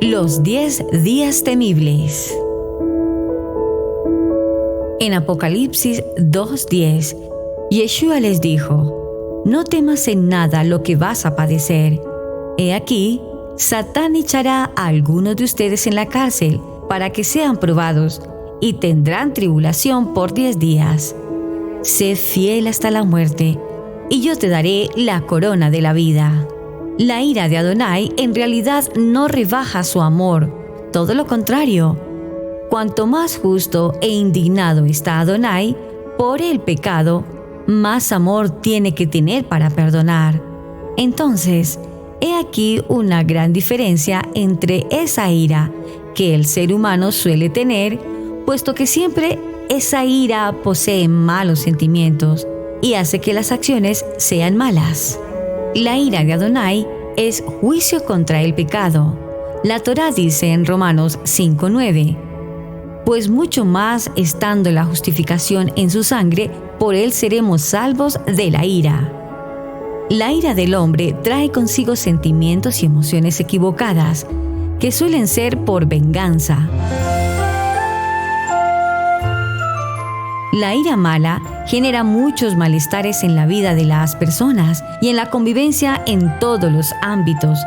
Los 10 días temibles. En Apocalipsis 2:10, Yeshua les dijo: no temas en nada lo que vas a padecer. He aquí, Satán echará a algunos de ustedes en la cárcel para que sean probados, y tendrán tribulación por 10 días. Sé fiel hasta la muerte, y yo te daré la corona de la vida. La ira de Adonai en realidad no rebaja su amor, todo lo contrario. Cuanto más justo e indignado está Adonai por el pecado, más amor tiene que tener para perdonar. Entonces, he aquí una gran diferencia entre esa ira que el ser humano suele tener, puesto que siempre esa ira posee malos sentimientos y hace que las acciones sean malas. La ira de Adonai es juicio contra el pecado. La Torá dice en Romanos 5:9: pues mucho más estando la justificación en su sangre, por él seremos salvos de la ira. La ira del hombre trae consigo sentimientos y emociones equivocadas, que suelen ser por venganza. La ira mala genera muchos malestares en la vida de las personas y en la convivencia en todos los ámbitos.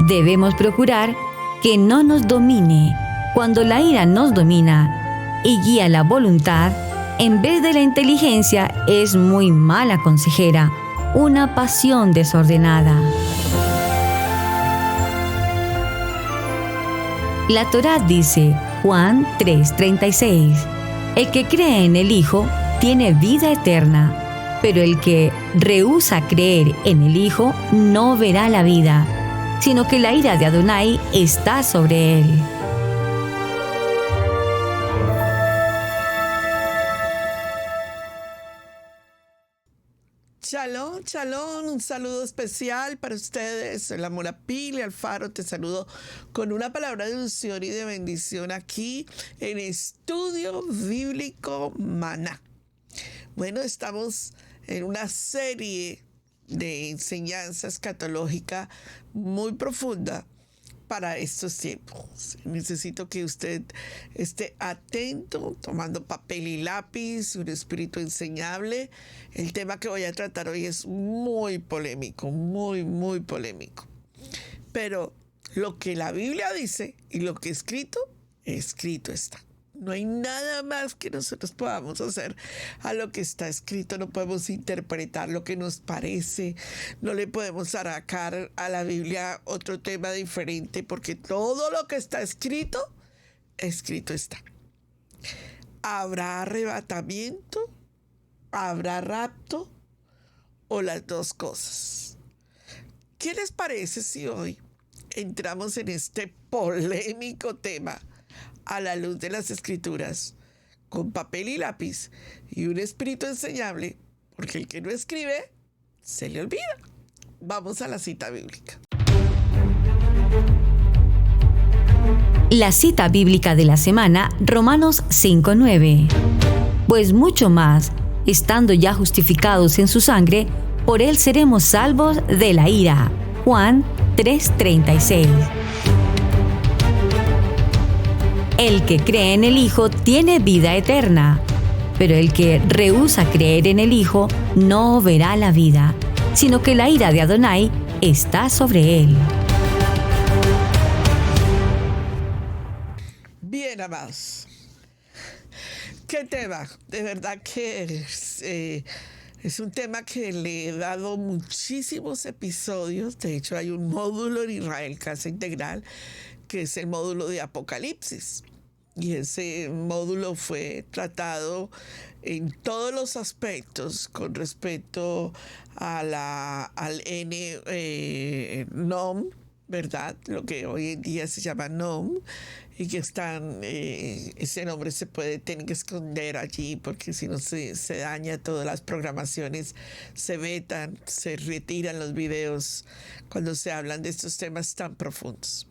Debemos procurar que no nos domine. Cuando la ira nos domina y guía la voluntad, en vez de la inteligencia, es muy mala consejera, una pasión desordenada. La Torá dice, Juan 3:36, el que cree en el Hijo tiene vida eterna, pero el que rehúsa creer en el Hijo no verá la vida, sino que la ira de Adonai está sobre él. Shalom, shalom, un saludo especial para ustedes. Soy la Mora Pili Alfaro, te saludo con una palabra de unción y de bendición aquí en Estudio Bíblico Maná. Bueno, estamos en una serie de enseñanza escatológica muy profunda para estos tiempos. Necesito que usted esté atento, tomando papel y lápiz, un espíritu enseñable. El tema que voy a tratar hoy es muy polémico, muy polémico. Pero lo que la Biblia dice y lo que escrito está. No hay nada más que nosotros podamos hacer a lo que está escrito. No podemos interpretar lo que nos parece. No le podemos sacar a la Biblia otro tema diferente, porque todo lo que está escrito está. ¿Habrá arrebatamiento? ¿Habrá rapto? ¿O las dos cosas? ¿Qué les parece si hoy entramos en este polémico tema a la luz de las Escrituras, con papel y lápiz y un espíritu enseñable, porque el que no escribe, se le olvida? Vamos a la cita bíblica. La cita bíblica de la semana, Romanos 5:9. Pues mucho más, estando ya justificados en su sangre, por él seremos salvos de la ira. Juan 3:36. El que cree en el Hijo tiene vida eterna, pero el que rehúsa creer en el Hijo no verá la vida, sino que la ira de Adonai está sobre él. Bien, amados. ¿Qué tema? De verdad que es un tema que le he dado muchísimos episodios. De hecho, hay un módulo en Israel Casa Integral, que es el módulo de Apocalipsis. Y ese módulo fue tratado en todos los aspectos con respecto a al NOM, ¿verdad? Lo que hoy en día se llama NOM, y que ese nombre tiene que esconder allí, porque si no se daña todas las programaciones, se vetan, se retiran los videos cuando se hablan de estos temas tan profundos.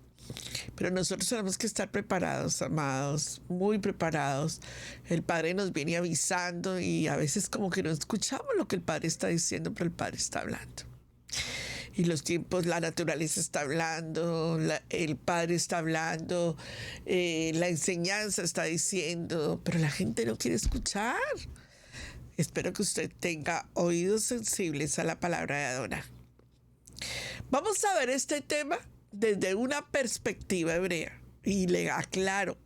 Pero nosotros tenemos que estar preparados, amados, muy preparados. El Padre nos viene avisando y a veces como que no escuchamos lo que el Padre está diciendo, pero el Padre está hablando. y los tiempos, la naturaleza está hablando, el Padre está hablando, la enseñanza está diciendo, pero la gente no quiere escuchar. Espero que usted tenga oídos sensibles a la palabra de Adonai. Vamos a ver este tema desde una perspectiva hebrea. Y le aclaro,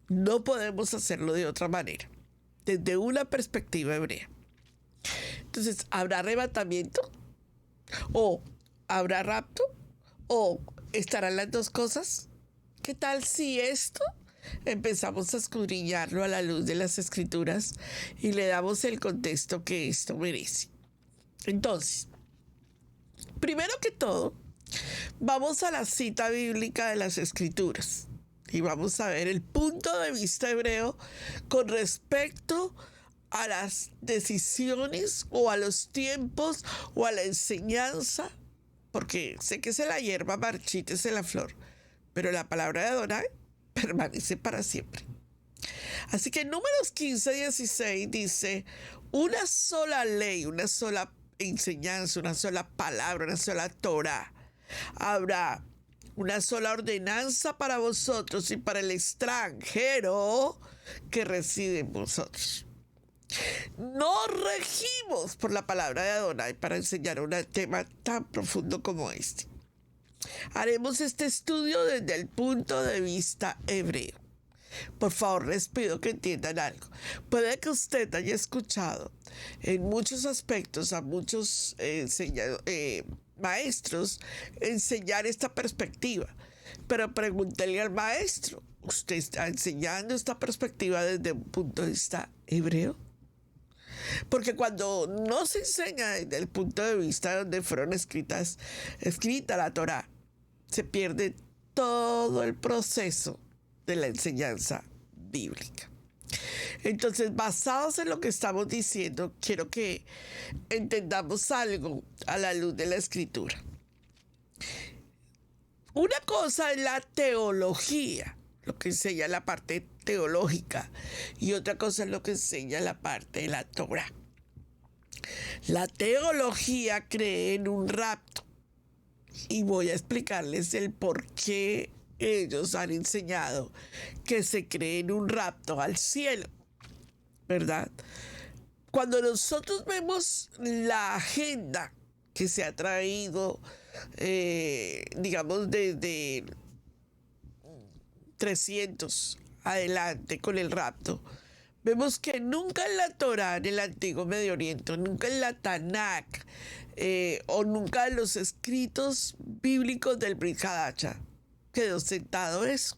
no podemos hacerlo de otra manera. Desde una perspectiva hebrea. Entonces, ¿habrá arrebatamiento? ¿O habrá rapto? ¿O estarán las dos cosas? ¿Qué tal si esto empezamos a escudriñarlo a la luz de las Escrituras y le damos el contexto que esto merece? Entonces, primero que todo, vamos a la cita bíblica de las Escrituras y vamos a ver el punto de vista hebreo con respecto a las decisiones o a los tiempos o a la enseñanza, porque sé que se la hierba marchítese la flor, pero la palabra de Adonai permanece para siempre. Así que en Números 15:16 dice: una sola ley, una sola enseñanza, una sola palabra, una sola Torah. Habrá una sola ordenanza para vosotros y para el extranjero que reside en vosotros. No regimos por la palabra de Adonai para enseñar un tema tan profundo como este. Haremos este estudio desde el punto de vista hebreo. Por favor, les pido que entiendan algo. Puede que usted haya escuchado en muchos aspectos a muchos maestros enseñar esta perspectiva, pero pregúntele al maestro: ¿usted está enseñando esta perspectiva desde un punto de vista hebreo? Porque cuando no se enseña desde el punto de vista donde fueron escrita la Torá, se pierde todo el proceso de la enseñanza bíblica. Entonces, basados en lo que estamos diciendo, quiero que entendamos algo a la luz de la Escritura. Una cosa es la teología, lo que enseña la parte teológica, y otra cosa es lo que enseña la parte de la Torá. La teología cree en un rapto, y voy a explicarles el por qué ellos han enseñado que se cree en un rapto al cielo, ¿verdad? Cuando nosotros vemos la agenda que se ha traído, digamos, desde 300 adelante con el rapto, vemos que nunca en la Torá, en el Antiguo Medio Oriente, nunca en la Tanakh, o nunca en los escritos bíblicos del Brit Hadasha quedó sentado eso.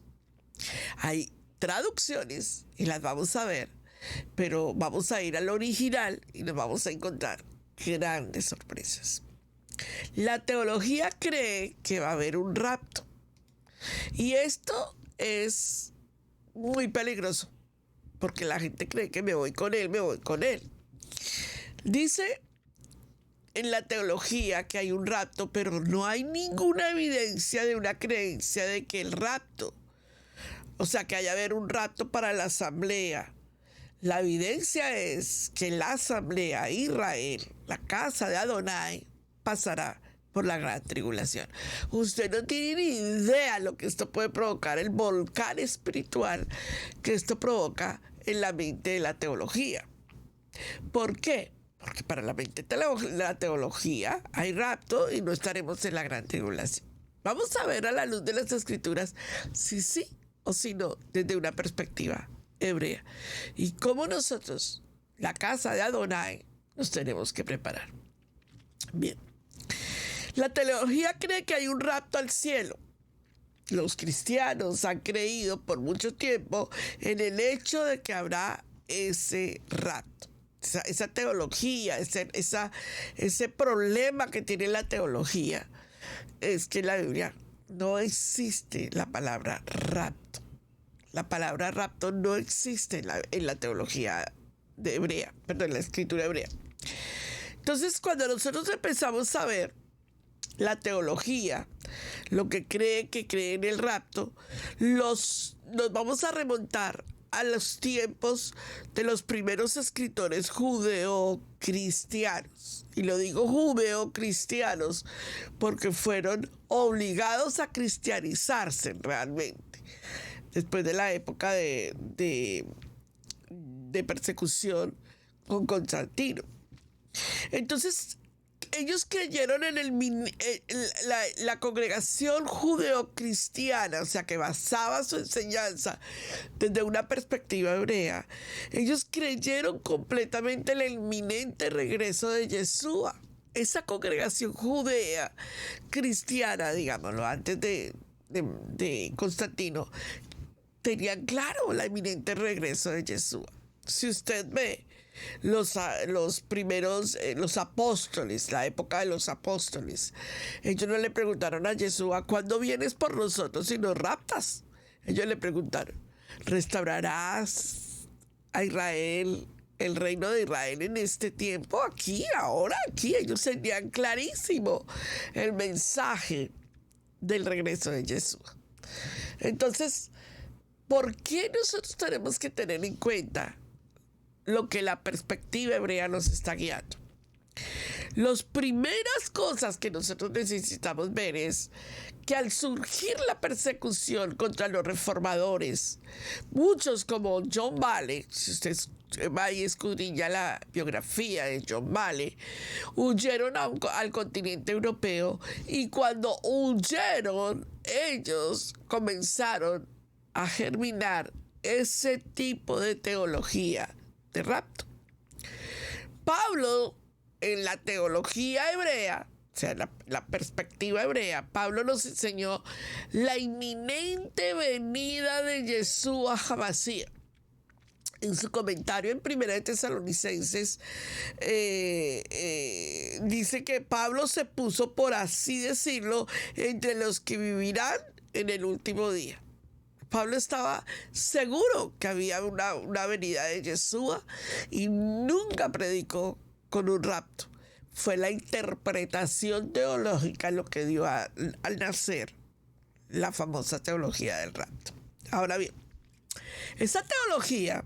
Hay traducciones y las vamos a ver, pero vamos a ir al original y nos vamos a encontrar grandes sorpresas. La teología cree que va a haber un rapto, y esto es muy peligroso porque la gente cree que me voy con él. Dice en la teología que hay un rapto, pero no hay ninguna evidencia de una creencia de que el rapto, o sea, que haya haber un rapto para la asamblea. La evidencia es que la asamblea, Israel, la casa de Adonai, pasará por la gran tribulación. Usted no tiene ni idea lo que esto puede provocar, el volcán espiritual que esto provoca en la mente de la teología. ¿Por qué? Porque para la mente de la teología hay rapto y no estaremos en la gran tribulación. Vamos a ver a la luz de las Escrituras si sí o si no, desde una perspectiva hebrea, y cómo nosotros, la casa de Adonai, nos tenemos que preparar. Bien, la teología cree que hay un rapto al cielo. Los cristianos han creído por mucho tiempo en el hecho de que habrá ese rapto. Esa teología, ese problema que tiene la teología es que en la Biblia no existe la palabra rapto. La palabra rapto no existe en la teología hebrea, en la escritura hebrea. Entonces, cuando nosotros empezamos a ver la teología, lo que cree en el rapto, nos vamos a remontar a los tiempos de los primeros escritores judeocristianos. Y lo digo judeocristianos porque fueron obligados a cristianizarse realmente después de la época de persecución con Constantino. Entonces, ellos creyeron en la congregación judeocristiana, o sea, que basaba su enseñanza desde una perspectiva hebrea. Ellos creyeron completamente en el inminente regreso de Yeshua. Esa congregación judea cristiana, digámoslo, antes de Constantino, tenían claro el inminente regreso de Yeshua. Si usted ve los primeros, los apóstoles, la época de los apóstoles, ellos no le preguntaron a Yeshua: ¿cuándo vienes por nosotros y nos raptas? Ellos le preguntaron: ¿restaurarás a Israel, el reino de Israel en este tiempo? Aquí, ahora, aquí. Ellos tenían clarísimo el mensaje del regreso de Yeshua. Entonces, ¿por qué nosotros tenemos que tener en cuenta lo que la perspectiva hebrea nos está guiando? Las primeras cosas que nosotros necesitamos ver es que al surgir la persecución contra los reformadores, muchos como John Valley, si usted va y escudriña la biografía de John Valley, huyeron al continente europeo, y cuando huyeron, ellos comenzaron a germinar ese tipo de teología de rapto. Pablo, en la teología hebrea, o sea, la perspectiva hebrea, Pablo nos enseñó la inminente venida de Yeshua HaMashiach. En su comentario en 1 de Tesalonicenses, dice que Pablo se puso, por así decirlo, entre los que vivirán en el último día. Pablo estaba seguro que había una venida de Yeshua y nunca predicó con un rapto. Fue la interpretación teológica lo que dio al nacer la famosa teología del rapto. Ahora bien, esa teología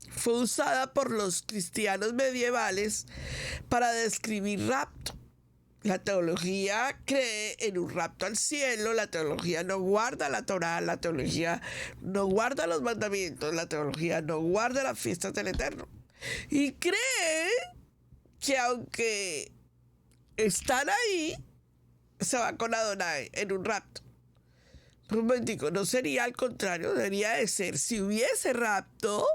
fue usada por los cristianos medievales para describir rapto. La teología cree en un rapto al cielo, la teología no guarda la Torá, la teología no guarda los mandamientos, la teología no guarda las fiestas del Eterno. Y cree que aunque están ahí, se van con Adonai en un rapto. Un momentico, no sería al contrario, debería de ser, si hubiese rapto,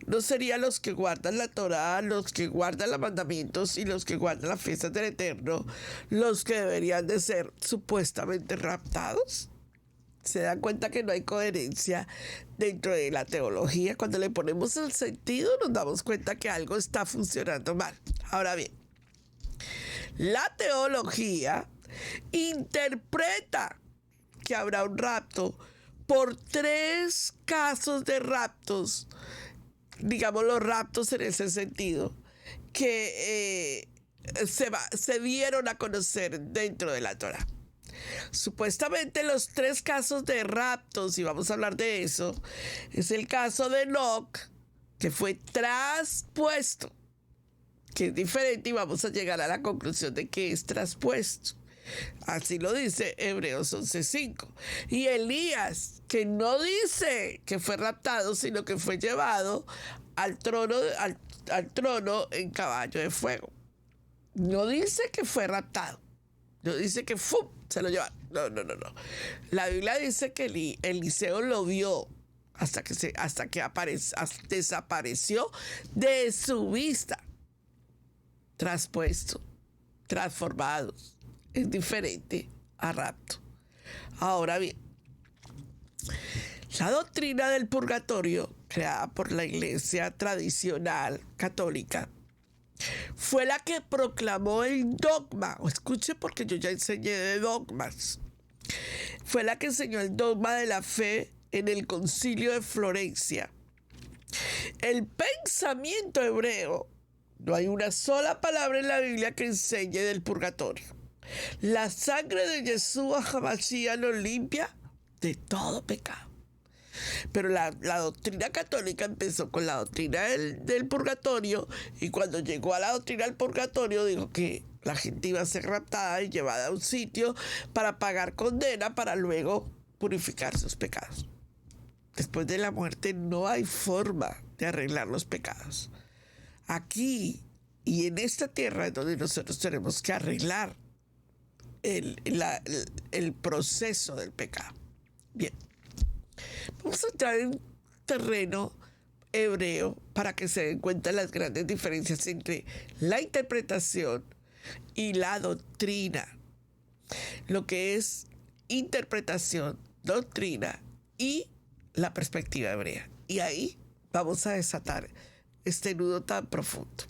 no serían los que guardan la Torá, los que guardan los mandamientos y los que guardan las fiestas del Eterno, los que deberían de ser supuestamente raptados. Se dan cuenta que no hay coherencia dentro de la teología. Cuando le ponemos el sentido, nos damos cuenta que algo está funcionando mal. Ahora bien, la teología interpreta que habrá un rapto por 3 casos de raptos, digamos los raptos en ese sentido, que se dieron a conocer dentro de la Torá. Supuestamente los 3 casos de raptos, y vamos a hablar de eso, es el caso de Enoc, que fue traspuesto, que es diferente, y vamos a llegar a la conclusión de que es traspuesto. Así lo dice Hebreos 11:5. Y Elías, que no dice que fue raptado, sino que fue llevado al trono en caballo de fuego. No dice que fue raptado. No dice que se lo llevaron. No. La Biblia dice que Eliseo lo vio hasta que desapareció de su vista. Traspuesto, transformados. Es diferente a rapto. Ahora bien, la doctrina del purgatorio, creada por la iglesia tradicional católica, fue la que proclamó el dogma. Escuche, porque yo ya enseñé de dogmas. Fue la que enseñó el dogma de la fe en el Concilio de Florencia. El pensamiento hebreo, no hay una sola palabra en la Biblia que enseñe del purgatorio. La sangre de Yeshua HaMashiach nos limpia de todo pecado. Pero la doctrina católica empezó con la doctrina del purgatorio, y cuando llegó a la doctrina del purgatorio dijo que la gente iba a ser raptada y llevada a un sitio para pagar condena para luego purificar sus pecados. Después de la muerte no hay forma de arreglar los pecados. Aquí y en esta tierra es donde nosotros tenemos que arreglar el proceso del pecado. Bien, vamos a entrar en terreno hebreo para que se den cuenta las grandes diferencias entre la interpretación y la doctrina. Lo que es interpretación, doctrina y la perspectiva hebrea. Y ahí vamos a desatar este nudo tan profundo.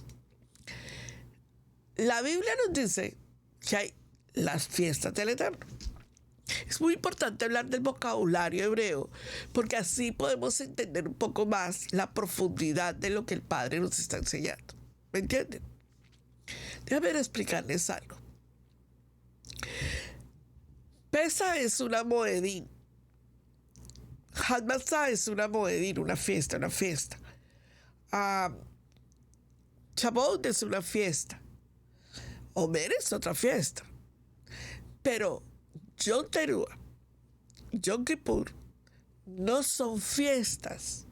La Biblia nos dice que hay las fiestas del Eterno. Es muy importante hablar del vocabulario hebreo, porque así podemos entender un poco más la profundidad de lo que el Padre nos está enseñando. ¿Me entienden? Déjame explicarles algo. Pesa es una moedín. Hadmatzah es una moedín, una fiesta. Shavuot es una fiesta. Omer es otra fiesta. Pero Yom Teruah, Yom Kippur no son fiestas,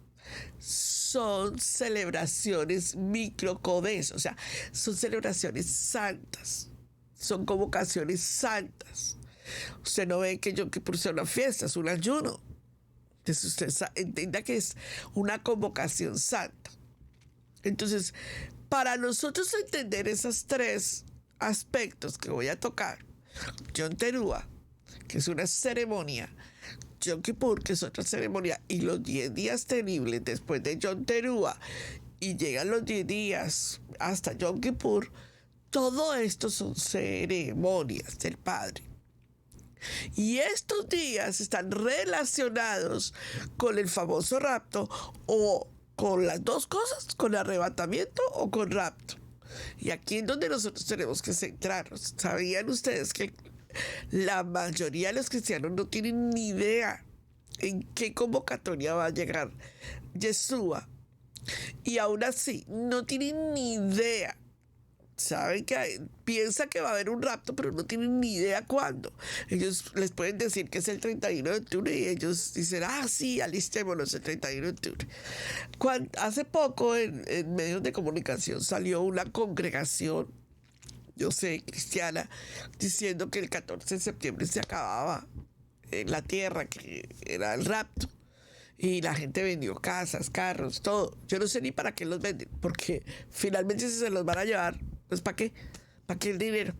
son celebraciones microcodes, o sea, son celebraciones santas, son convocaciones santas. Usted no ve que Yom Kippur sea una fiesta, es un ayuno. Entonces usted entienda que es una convocación santa. Entonces, para nosotros entender esos tres aspectos que voy a tocar, Yom Teruah, que es una ceremonia, Yom Kippur, que es otra ceremonia, y los 10 días temibles después de Yom Teruah, y llegan los 10 días hasta Yom Kippur, todo esto son ceremonias del Padre. Y estos días están relacionados con el famoso rapto, o con las dos cosas, con arrebatamiento o con rapto. Y aquí es donde nosotros tenemos que centrarnos. ¿Sabían ustedes que la mayoría de los cristianos no tienen ni idea en qué convocatoria va a llegar Yeshua? Y aún así, no tienen ni idea. Saben que piensa que va a haber un rapto, pero no tienen ni idea cuándo. Ellos les pueden decir que es el 31 de octubre y ellos dicen, sí, alistémonos el 31 de octubre. Hace poco en medios de comunicación salió una congregación, yo sé, cristiana, diciendo que el 14 de septiembre se acababa en la tierra, que era el rapto. Y la gente vendió casas, carros, todo. Yo no sé ni para qué los venden, porque finalmente si se los van a llevar, pues ¿para qué? ¿Para qué el dinero?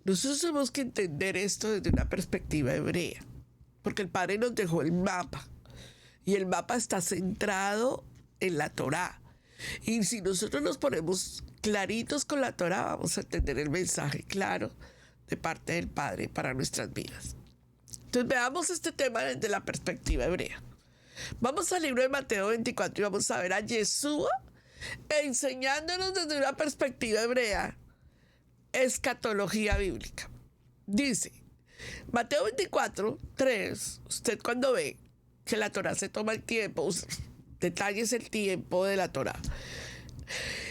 Nosotros tenemos que entender esto desde una perspectiva hebrea, porque el Padre nos dejó el mapa, y el mapa está centrado en la Torá. Y si nosotros nos ponemos claritos con la Torá, vamos a entender el mensaje claro de parte del Padre para nuestras vidas. Entonces veamos este tema desde la perspectiva hebrea. Vamos al libro de Mateo 24 y vamos a ver a Yeshua enseñándonos desde una perspectiva hebrea escatología bíblica. Dice Mateo 24, 3, usted cuando ve que la Torá se toma el tiempo, detalles el tiempo de la Torá,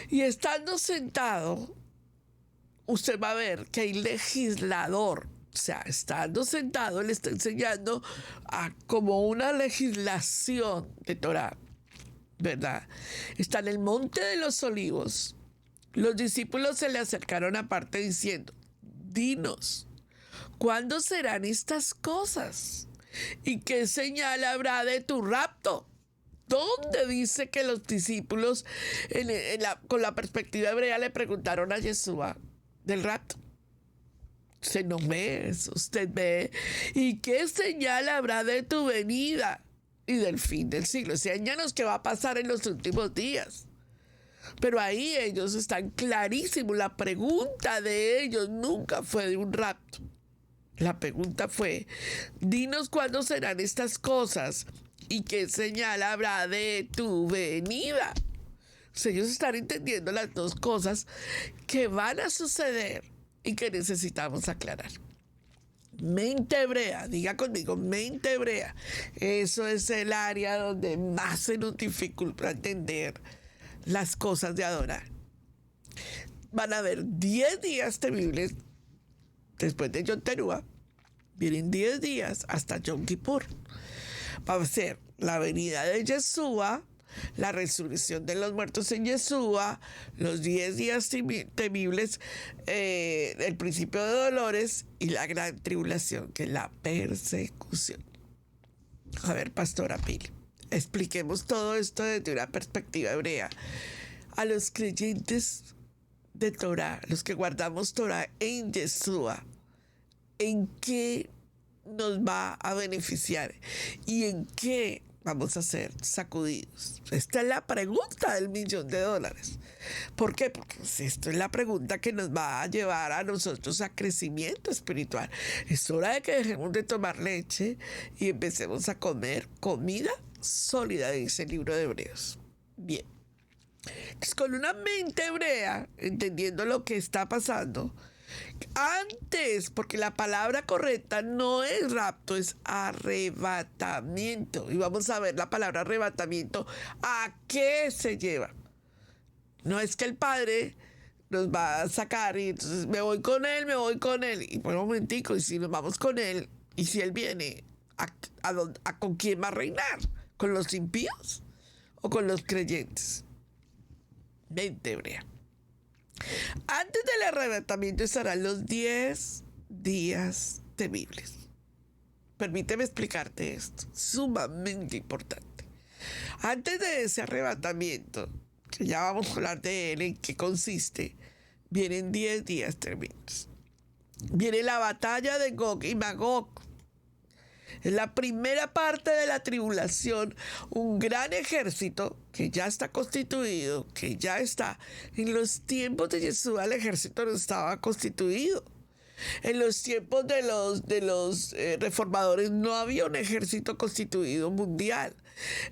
y estando sentado, usted va a ver que hay legislador. O sea, estando sentado, le está enseñando como una legislación de Torá, ¿verdad? Está en el monte de los olivos. Los discípulos se le acercaron aparte diciendo, dinos, ¿cuándo serán estas cosas? ¿Y qué señal habrá de tu rapto? ¿Dónde dice que los discípulos, con la perspectiva hebrea, le preguntaron a Yeshua del rapto? Usted no ve eso, usted ve. ¿Y qué señal habrá de tu venida y del fin del siglo? Enséñanos qué va a pasar en los últimos días. Pero ahí ellos están clarísimos. La pregunta de ellos nunca fue de un rapto. La pregunta fue, dinos cuándo serán estas cosas y qué señal habrá de tu venida. O sea, ellos están entendiendo las dos cosas que van a suceder y que necesitamos aclarar. Mente hebrea, diga conmigo, mente hebrea. Eso es el área donde más se nos dificulta entender las cosas de adorar. Van a haber 10 días temibles después de Yom Teruah. Vienen 10 días hasta Yom Kippur. Va a ser la venida de Yeshua, la resurrección de los muertos en Yeshua, los 10 días temibles, el principio de dolores y la gran tribulación, que es la persecución. A ver, Pastora Pili, expliquemos todo esto desde una perspectiva hebrea. A los creyentes de Torah, los que guardamos Torah en Yeshua, ¿en qué nos va a beneficiar? ¿Y en qué vamos a ser sacudidos? Esta es la pregunta del $1.000.000. ¿Por qué? Porque esto es la pregunta que nos va a llevar a nosotros a crecimiento espiritual. Es hora de que dejemos de tomar leche y empecemos a comer comida sólida, dice el libro de Hebreos. Bien. Entonces, con una mente hebrea, entendiendo lo que está pasando, antes, porque la palabra correcta no es rapto, es arrebatamiento. Y vamos a ver la palabra arrebatamiento, ¿a qué se lleva? No es que el Padre nos va a sacar y entonces me voy con él. Y por un momentico, y si nos vamos con él, y si él viene, ¿con quién va a reinar? ¿Con los impíos o con los creyentes? Mente hebrea. Antes del arrebatamiento estarán los 10 días temibles. Permíteme explicarte esto, sumamente importante. Antes de ese arrebatamiento, que ya vamos a hablar de él, en qué consiste, vienen 10 días temibles. Viene la batalla de Gog y Magog. Es la primera parte de la tribulación, un gran ejército que ya está constituido, que ya está. En los tiempos de Yeshua el ejército no estaba constituido. En los tiempos de los reformadores no había un ejército constituido mundial.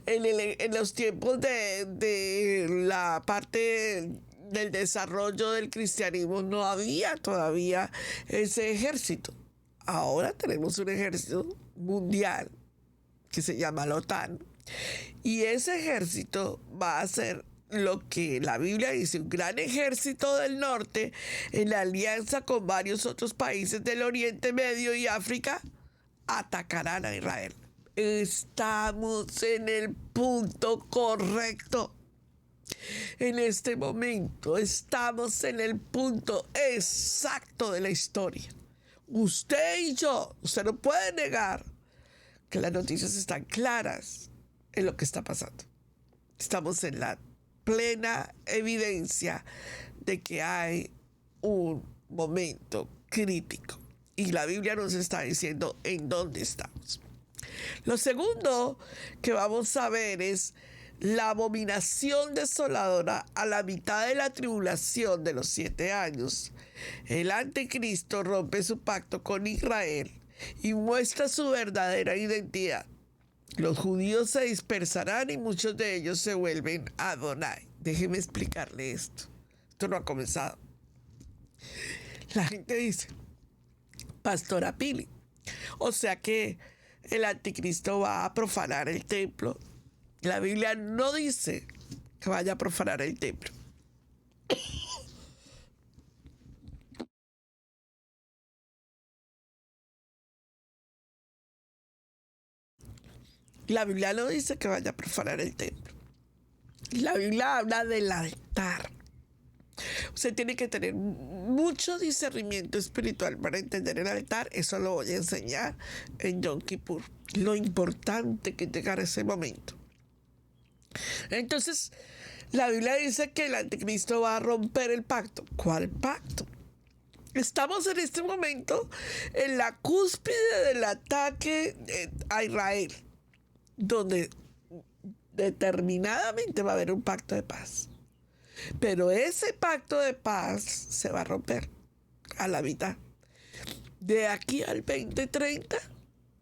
En los tiempos de la parte del desarrollo del cristianismo no había todavía ese ejército. Ahora tenemos un ejército mundial que se llama la OTAN, y ese ejército va a ser lo que la Biblia dice, un gran ejército del norte en alianza con varios otros países del Oriente Medio y África, atacarán a Israel. Estamos en el punto correcto. En este momento estamos en el punto exacto de la historia. Usted y yo, usted no puede negar que las noticias están claras en lo que está pasando. Estamos en la plena evidencia de que hay un momento crítico y la Biblia nos está diciendo en dónde estamos. Lo segundo que vamos a ver es la abominación desoladora a la mitad de la tribulación de los 7 años. El anticristo rompe su pacto con Israel y muestra su verdadera identidad. Los judíos se dispersarán y muchos de ellos se vuelven a Adonai. Déjeme explicarle esto. Esto no ha comenzado. La gente dice, Pastora Pili, o sea que el anticristo va a profanar el templo. La Biblia no dice que vaya a profanar el templo. La Biblia no dice que vaya a profanar el templo. La Biblia habla del altar. Usted tiene que tener mucho discernimiento espiritual para entender el altar. Eso lo voy a enseñar en Yom Kippur. Lo importante que es llegar a ese momento. Entonces, la Biblia dice que el anticristo va a romper el pacto. ¿Cuál pacto? Estamos en este momento en la cúspide del ataque a Israel, donde determinadamente va a haber un pacto de paz. Pero ese pacto de paz se va a romper a la mitad. De aquí al 2030,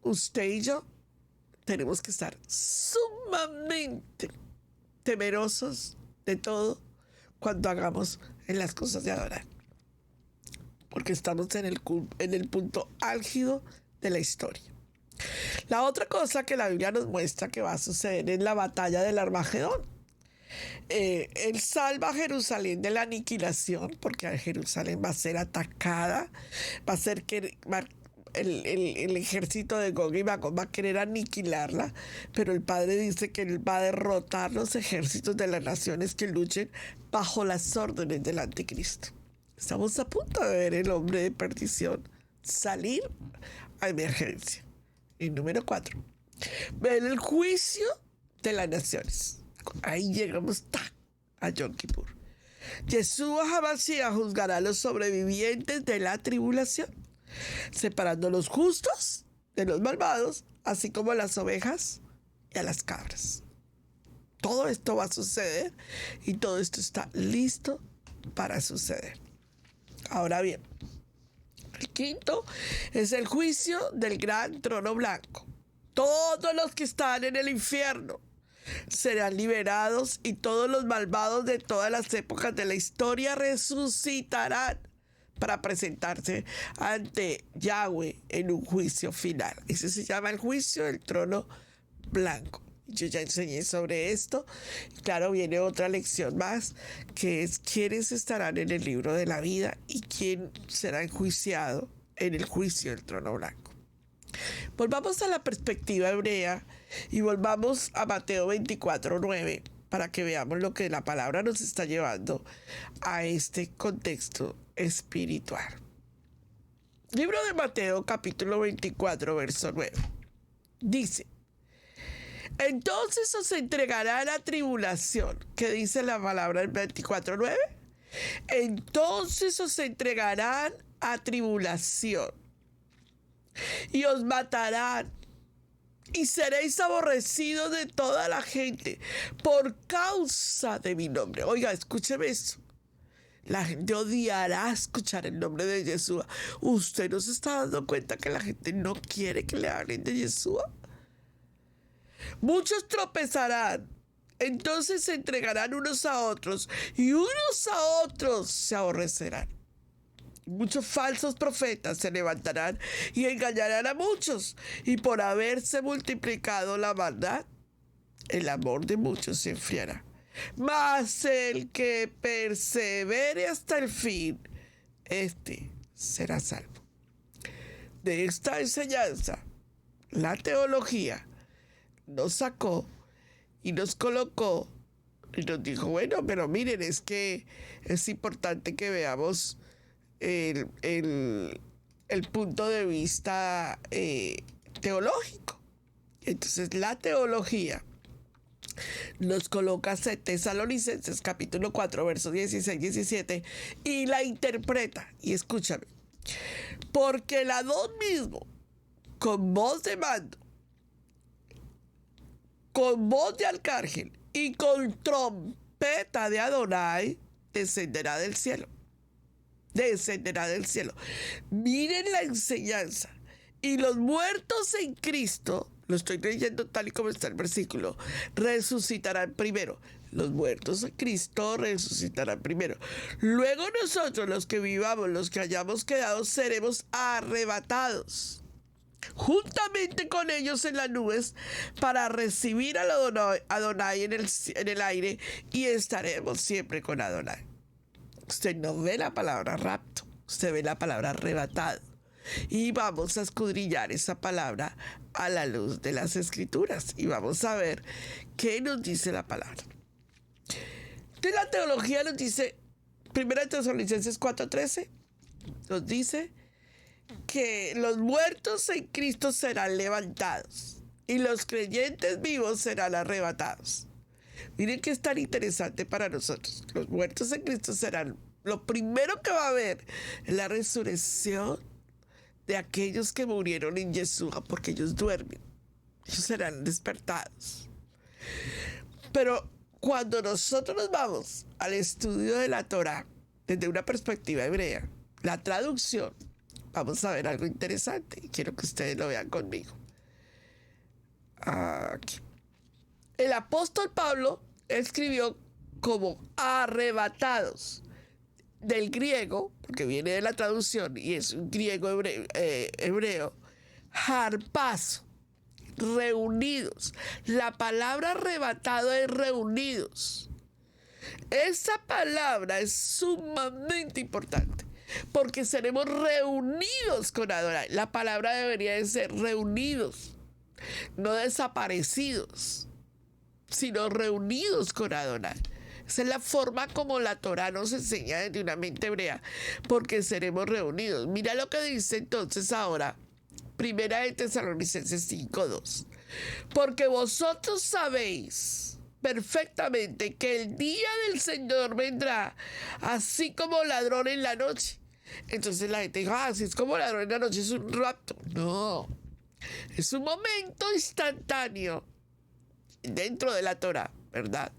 usted y yo tenemos que estar sumamente temerosos de todo cuando hagamos en las cosas de adorar. porque estamos en el punto álgido de la historia. La otra cosa que la Biblia nos muestra que va a suceder es la batalla del Armagedón. Él salva a Jerusalén de la aniquilación, porque Jerusalén va a ser atacada, va a ser que el ejército de Gog y Magog va a querer aniquilarla, pero el Padre dice que él va a derrotar los ejércitos de las naciones que luchen bajo las órdenes del anticristo. Estamos a punto de ver el hombre de perdición salir a emergencia. Y número 4, ver el juicio de las naciones. Ahí llegamos a Yom Kippur. Yeshua HaMashiach juzgará a los sobrevivientes de la tribulación, separando a los justos de los malvados, así como a las ovejas y a las cabras. Todo esto va a suceder y todo esto está listo para suceder. Ahora bien, el quinto es el juicio del gran trono blanco. Todos los que están en el infierno serán liberados y todos los malvados de todas las épocas de la historia resucitarán para presentarse ante Yahweh en un juicio final. Ese se llama el juicio del trono blanco. Yo ya enseñé sobre esto. Claro, viene otra lección más, que es quiénes estarán en el libro de la vida y quién será enjuiciado en el juicio del trono blanco. Volvamos a la perspectiva hebrea y volvamos a Mateo 24:9 para que veamos lo que la palabra nos está llevando a este contexto espiritual. Libro de Mateo, capítulo 24, verso 9. Dice: entonces os entregarán a tribulación. ¿Qué dice la palabra en 24:9? Entonces os entregarán a tribulación y os matarán y seréis aborrecidos de toda la gente por causa de mi nombre. Oiga, escúcheme esto. La gente odiará escuchar el nombre de Yeshua. ¿Usted no se está dando cuenta que la gente no quiere que le hablen de Yeshua? Muchos tropezarán, entonces se entregarán unos a otros y unos a otros se aborrecerán. Muchos falsos profetas se levantarán y engañarán a muchos, y por haberse multiplicado la maldad, el amor de muchos se enfriará. Mas el que persevere hasta el fin, este será salvo. De esta enseñanza, la teología nos sacó y nos colocó y nos dijo, bueno, pero miren, es que es importante que veamos el punto de vista teológico. Entonces la teología nos coloca en Tesalonicenses capítulo 4 versos 16-17 y la interpreta, y escúchame: porque el Adón mismo, con voz de mando, con voz de arcángel y con trompeta de Adonai, descenderá del cielo. Descenderá del cielo. Miren la enseñanza. Y los muertos en Cristo, lo estoy leyendo tal y como está el versículo, resucitarán primero. Los muertos en Cristo resucitarán primero. Luego nosotros, los que vivamos, los que hayamos quedado, seremos arrebatados juntamente con ellos en las nubes para recibir al Adonai en el aire, y estaremos siempre con Adonai. Usted no ve la palabra rapto, usted ve la palabra arrebatado. Y vamos a escudriñar esa palabra a la luz de las Escrituras y vamos a ver qué nos dice la palabra. De la teología nos dice, 1 Tesalonicenses 4:13, nos dice que los muertos en Cristo serán levantados y los creyentes vivos serán arrebatados. Miren que es tan interesante para nosotros. Los muertos en Cristo serán, lo primero que va a haber es la resurrección de aquellos que murieron en Yeshua, porque ellos duermen. Ellos serán despertados. Pero cuando nosotros nos vamos al estudio de la Torá desde una perspectiva hebrea, la traducción, vamos a ver algo interesante y quiero que ustedes lo vean conmigo. Aquí. El apóstol Pablo escribió como arrebatados. del griego, porque viene de la traducción y es un griego hebreo, harpazo, reunidos. La palabra arrebatado es reunidos. Esa palabra es sumamente importante porque seremos reunidos con Adonai. La palabra debería de ser reunidos, no desaparecidos, sino reunidos con Adonai. Esa es la forma como la Torá nos enseña desde una mente hebrea, porque seremos reunidos. Mira lo que dice entonces ahora, Primera de Tesalonicenses 5:2. Porque vosotros sabéis perfectamente que el día del Señor vendrá, así como ladrón en la noche. Entonces la gente dijo, si es como ladrón en la noche, es un rapto. No, es un momento instantáneo dentro de la Torá, ¿verdad?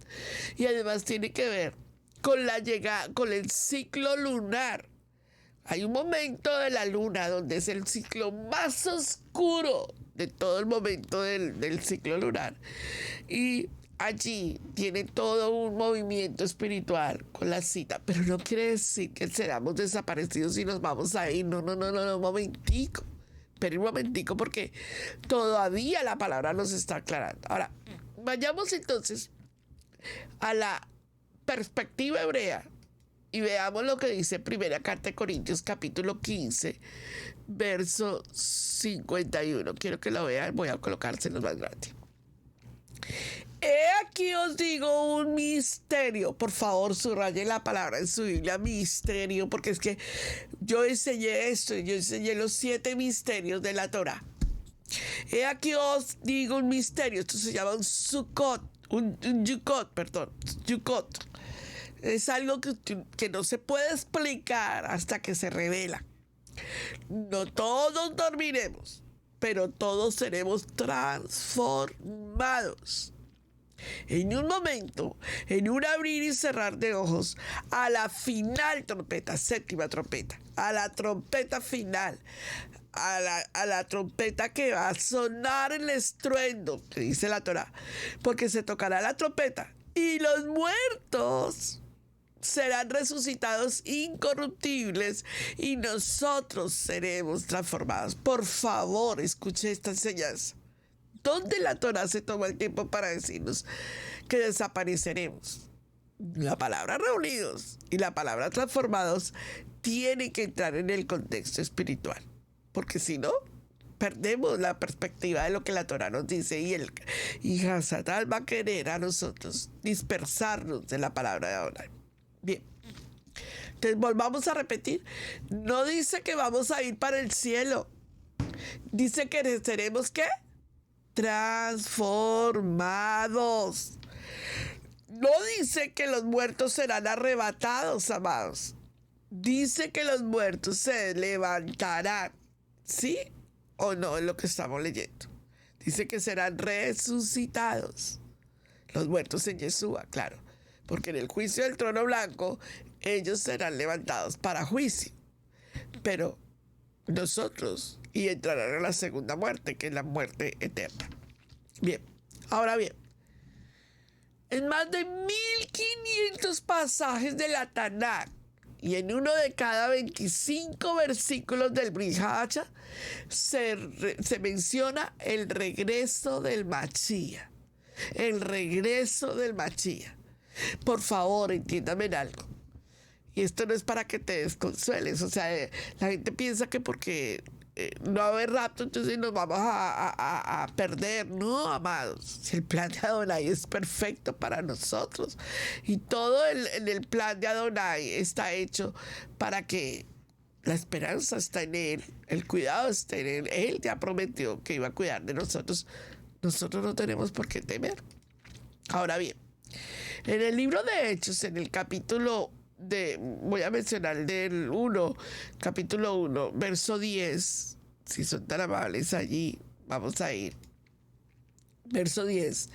Y además tiene que ver con la llegada, con el ciclo lunar. Hay un momento de la luna donde es el ciclo más oscuro de todo el momento del ciclo lunar. Y allí tiene todo un movimiento espiritual con la cita, pero no quiere decir que seramos desaparecidos y nos vamos a ir. No, un momentico. Pero un momentico, porque todavía la palabra nos está aclarando. Ahora, vayamos entonces a la perspectiva hebrea y veamos lo que dice Primera Carta de Corintios, capítulo 15, verso 51. Quiero que lo vean, voy a colocárselos más grande. He aquí os digo un misterio. Por favor, subraye la palabra en su Biblia, misterio, porque es que yo enseñé esto, yo enseñé los 7 misterios de la Torá. He aquí os digo un misterio. Esto se llama un Sukkot, un Yukot. Es algo que no se puede explicar hasta que se revela. No todos dormiremos, pero todos seremos transformados. En un momento, en un abrir y cerrar de ojos, a la final trompeta, séptima trompeta, a la trompeta final, a la trompeta que va a sonar el estruendo, que dice la Torá, porque se tocará la trompeta y los muertos serán resucitados incorruptibles y nosotros seremos transformados. Por favor, escuche esta enseñanza. ¿Dónde la Torá se toma el tiempo para decirnos que desapareceremos? La palabra reunidos y la palabra transformados tienen que entrar en el contexto espiritual, porque si no, perdemos la perspectiva de lo que la Torá nos dice y Satán va a querer a nosotros dispersarnos de la palabra de Adonai. Bien, entonces volvamos a repetir. No dice que vamos a ir para el cielo. Dice que seremos ¿qué? Transformados. No dice que los muertos serán arrebatados, amados. Dice que los muertos se levantarán. ¿Sí o no es lo que estamos leyendo? Dice que serán resucitados. Los muertos en Yeshua, claro. Porque en el juicio del trono blanco, ellos serán levantados para juicio. Pero nosotros, y entrarán a la segunda muerte, que es la muerte eterna. Bien, ahora bien, en más de 1500 pasajes de la Tanakh, y en uno de cada 25 versículos del Brit Hadashah, se menciona el regreso del Mashiach. El regreso del Mashiach. Por favor, entiéndame en algo. Y esto no es para que te desconsueles. O sea, la gente piensa que porque no va a haber rapto, entonces nos vamos a perder. No, amados. Si el plan de Adonai es perfecto para nosotros. Y todo en el plan de Adonai está hecho para que la esperanza está en Él. El cuidado está en Él. Él ya prometió que iba a cuidar de nosotros. Nosotros no tenemos por qué temer. Ahora bien, en el libro de Hechos, en el capítulo voy a mencionar del 1, capítulo 1, verso 10, si son tan amables allí, vamos a ir. Verso 10.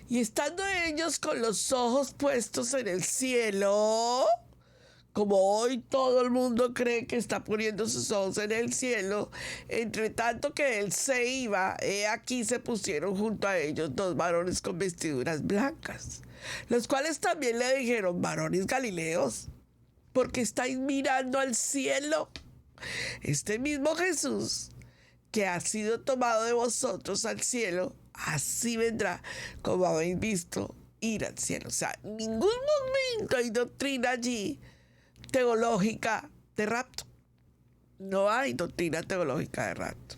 Y estando ellos con los ojos puestos en el cielo, como hoy todo el mundo cree que está poniendo sus ojos en el cielo, entre tanto que él se iba, he aquí se pusieron junto a ellos 2 varones con vestiduras blancas, los cuales también le dijeron: varones galileos, porque estáis mirando al cielo. Este mismo Jesús que ha sido tomado de vosotros al cielo, así vendrá, como habéis visto, ir al cielo. O sea, en ningún momento hay doctrina allí teológica de rapto. No hay doctrina teológica de rapto.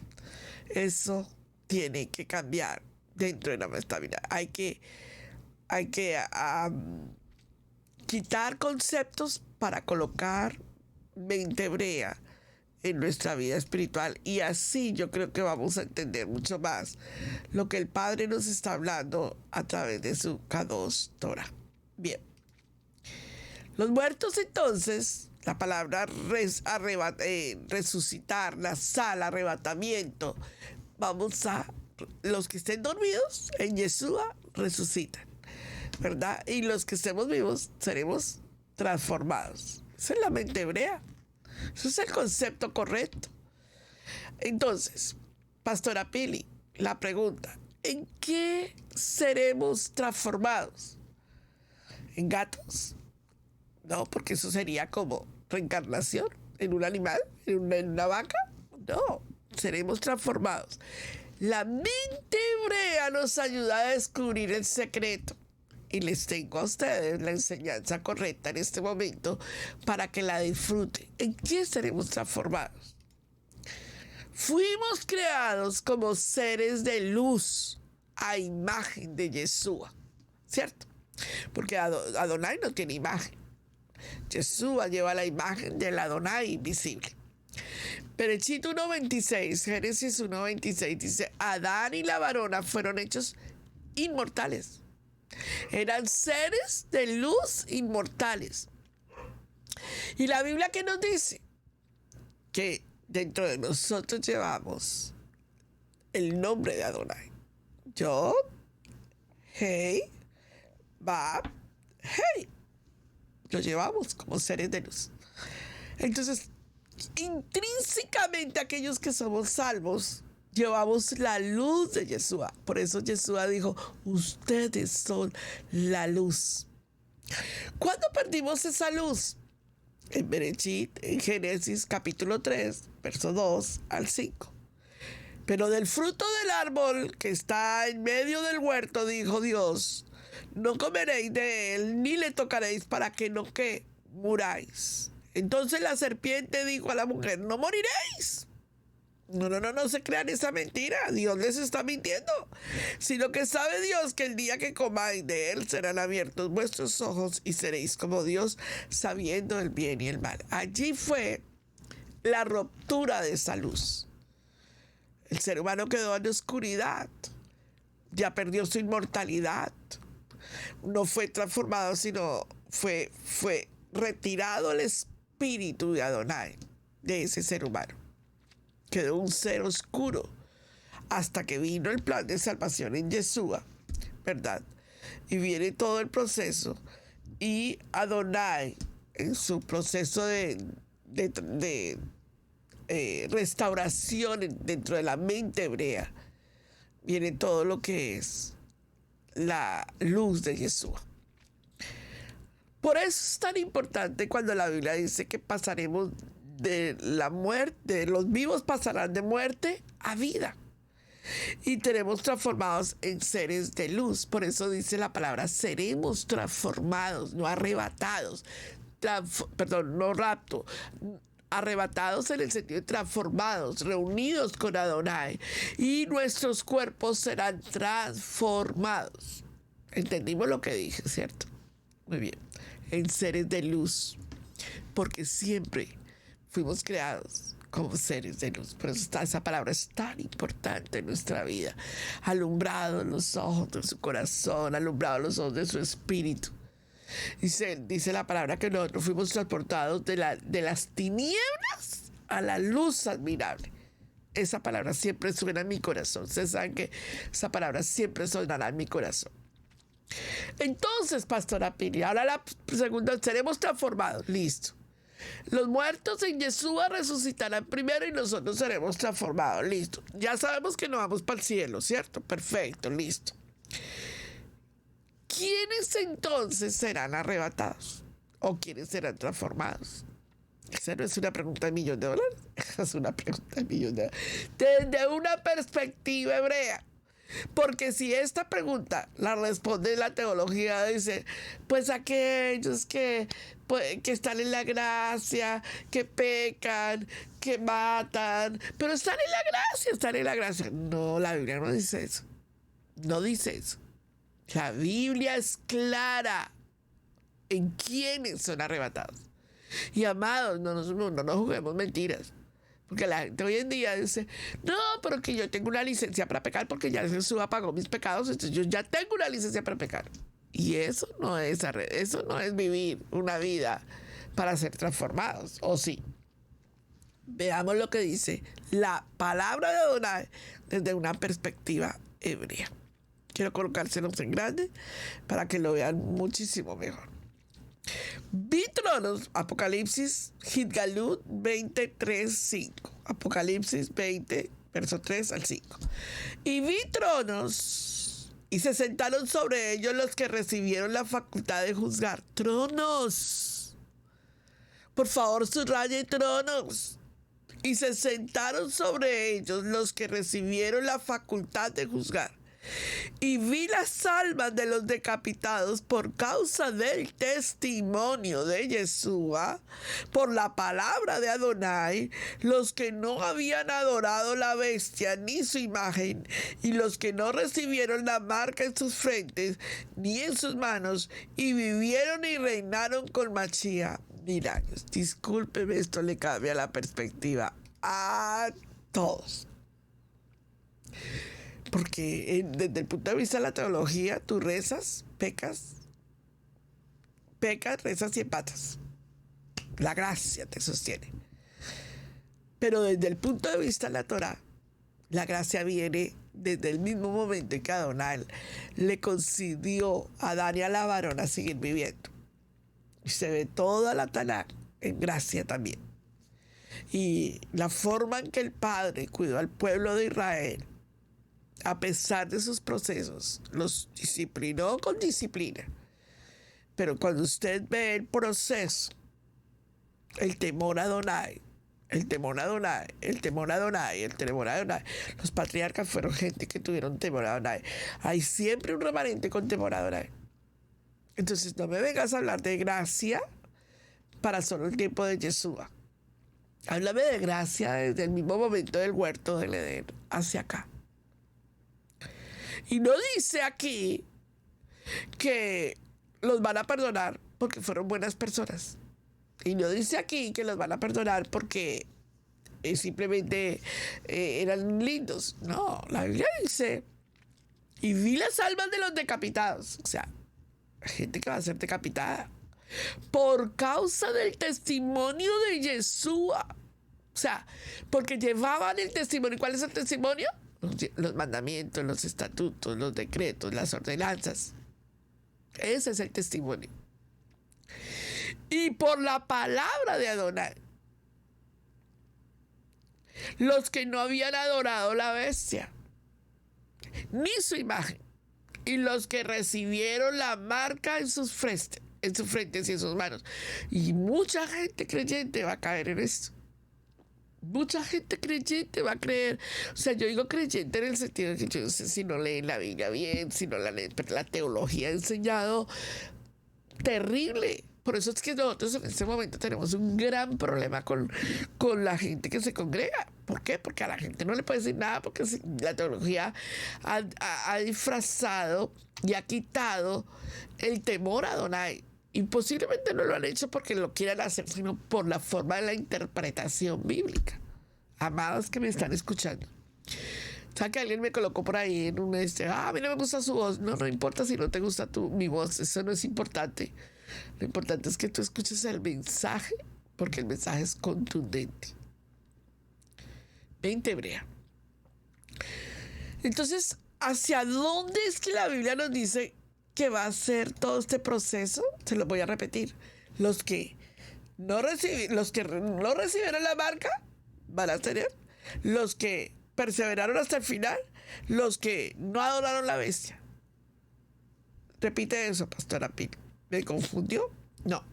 Eso tiene que cambiar dentro de nuestra vida. Hay que quitar conceptos para colocar mente hebrea en nuestra vida espiritual, y así yo creo que vamos a entender mucho más lo que el Padre nos está hablando a través de su Kadosh Torah. Bien, los muertos entonces, la palabra resucitar, la sala, arrebatamiento, los que estén dormidos en Yeshua resucitan, ¿verdad? Y los que estemos vivos seremos transformados. Esa es la mente hebrea. Ese es el concepto correcto. Entonces, Pastora Pili, la pregunta: ¿en qué seremos transformados? ¿En gatos? No, porque eso sería como reencarnación en un animal, en una vaca. No, seremos transformados. La mente hebrea nos ayuda a descubrir el secreto. Y les tengo a ustedes la enseñanza correcta en este momento para que la disfruten. ¿En qué seremos transformados? Fuimos creados como seres de luz a imagen de Yeshua, ¿cierto? Porque Adonai no tiene imagen. Yeshua lleva la imagen del Adonai invisible. Bereshit 1:26, Génesis 1:26 dice: Adán y la varona fueron hechos inmortales. Eran seres de luz inmortales. Y la Biblia, ¿qué nos dice? Que dentro de nosotros llevamos el nombre de Adonai. Yod, Hei, Bab, Hei. Lo llevamos como seres de luz. Entonces, intrínsecamente aquellos que somos salvos llevamos la luz de Yeshua. Por eso Yeshua dijo: ustedes son la luz. ¿Cuándo perdimos esa luz? En Bereshit, en Génesis capítulo 3, verso 2 al 5. Pero del fruto del árbol que está en medio del huerto, dijo Dios, no comeréis de él, ni le tocaréis, para que no que muráis. Entonces la serpiente dijo a la mujer: no moriréis. No se crean esa mentira. Dios les está mintiendo. Sino que sabe Dios que el día que comáis de él serán abiertos vuestros ojos y seréis como Dios, sabiendo el bien y el mal. Allí fue la ruptura de esa luz. El ser humano quedó en oscuridad. Ya perdió su inmortalidad. No fue transformado, sino fue retirado el espíritu de Adonai de ese ser humano. Quedó un ser oscuro hasta que vino el plan de salvación en Yeshua, ¿verdad? Y viene todo el proceso, y Adonai, en su proceso de restauración dentro de la mente hebrea, viene todo lo que es la luz de Yeshua. Por eso es tan importante cuando la Biblia dice que pasaremos de la muerte, los vivos pasarán de muerte a vida. Y tenemos transformados en seres de luz. Por eso dice la palabra: seremos transformados, no arrebatados. No rapto. Arrebatados en el sentido de transformados, reunidos con Adonai. Y nuestros cuerpos serán transformados. Entendimos lo que dije, ¿cierto? Muy bien. En seres de luz. Porque siempre fuimos creados como seres de luz. Por eso esa palabra es tan importante en nuestra vida. Alumbrado los ojos de su corazón, alumbrado los ojos de su espíritu. Dice la palabra que nosotros fuimos transportados de las tinieblas a la luz admirable. Esa palabra siempre suena en mi corazón. Ustedes saben que esa palabra siempre sonará en mi corazón. Entonces, Pastora Pili, ahora la segunda: seremos transformados. Listo. Los muertos en Yeshua resucitarán primero y nosotros seremos transformados. Listo. Ya sabemos que nos vamos para el cielo, ¿cierto? Perfecto, listo. ¿Quiénes entonces serán arrebatados? ¿O quiénes serán transformados? Esa no es una pregunta de $1.000.000, es una pregunta de $1.000.000. Desde una perspectiva hebrea. Porque si esta pregunta la responde la teología, dice, pues aquellos que están en la gracia, que pecan, que matan, pero están en la gracia, están en la gracia. No, la Biblia no dice eso. No dice eso. La Biblia es clara en quiénes son arrebatados. Y amados, no nos juguemos mentiras. Porque la gente hoy en día dice, no, pero que yo tengo una licencia para pecar porque ya Jesús apagó mis pecados, entonces yo ya tengo una licencia para pecar. Y eso no es vivir una vida para ser transformados, ¿o sí? Veamos lo que dice la palabra de Adonai desde una perspectiva hebrea. Quiero colocárselos en grande para que lo vean muchísimo mejor. Vi tronos, Apocalipsis, Gidgalut 23:5. Apocalipsis 20, verso 3 al 5. Y vi tronos, y se sentaron sobre ellos los que recibieron la facultad de juzgar. Tronos. Por favor, subraye tronos. Y se sentaron sobre ellos los que recibieron la facultad de juzgar. Y vi las almas de los decapitados por causa del testimonio de Yeshua, por la palabra de Adonai, los que no habían adorado la bestia ni su imagen, y los que no recibieron la marca en sus frentes ni en sus manos, y vivieron y reinaron con Mashiach 1000 años. Discúlpeme, esto le cambia la perspectiva a todos. Porque desde el punto de vista de la teología, tú rezas, pecas, rezas y empatas. La gracia te sostiene. Pero desde el punto de vista de la Torá, la gracia viene desde el mismo momento en que Adonai le concedió a Adán y a la varona a seguir viviendo. Y se ve toda la Tanakh en gracia también. Y la forma en que el Padre cuidó al pueblo de Israel, a pesar de sus procesos, los disciplinó con disciplina. Pero cuando usted ve el proceso, el temor a Adonai, los patriarcas fueron gente que tuvieron temor a Adonai. Hay siempre un remanente con temor a Adonai. Entonces no me vengas a hablar de gracia para solo el tiempo de Yeshua. Háblame de gracia desde el mismo momento del huerto del Edén hacia acá. Y no dice aquí que los van a perdonar porque fueron buenas personas. Y no dice aquí que los van a perdonar porque simplemente eran lindos. No, la Biblia dice, y vi las almas de los decapitados. O sea, gente que va a ser decapitada por causa del testimonio de Yeshua. O sea, porque llevaban el testimonio. ¿Cuál es el testimonio? Los mandamientos, los estatutos, los decretos, las ordenanzas. Ese es el testimonio. Y por la palabra de Adonai, los que no habían adorado la bestia ni su imagen, y los que recibieron la marca en sus frentes y en sus manos. Y mucha gente creyente va a caer en esto. Mucha gente creyente va a creer. O sea, yo digo creyente en el sentido de que yo no sé si no leen la Biblia bien, si no la leen, pero la teología ha enseñado terrible. Por eso es que nosotros en este momento tenemos un gran problema con la gente que se congrega. ¿Por qué? Porque a la gente no le puede decir nada, porque la teología ha disfrazado y ha quitado el temor a Adonai. Y posiblemente no lo han hecho porque lo quieran hacer, sino por la forma de la interpretación bíblica. Amados que me están escuchando. O sea, que alguien me colocó por ahí en un a mí no me gusta su voz. No importa si no te gusta mi voz, eso no es importante. Lo importante es que tú escuches el mensaje, porque el mensaje es contundente. 20 hebrea. Entonces, ¿hacia dónde es que la Biblia nos dice que va a ser todo este proceso? Se lo voy a repetir. Los que no recibieron la marca van a tener. Los que perseveraron hasta el final, los que no adoraron la bestia. Repite eso, Pastora Pil. ¿Me confundió? No.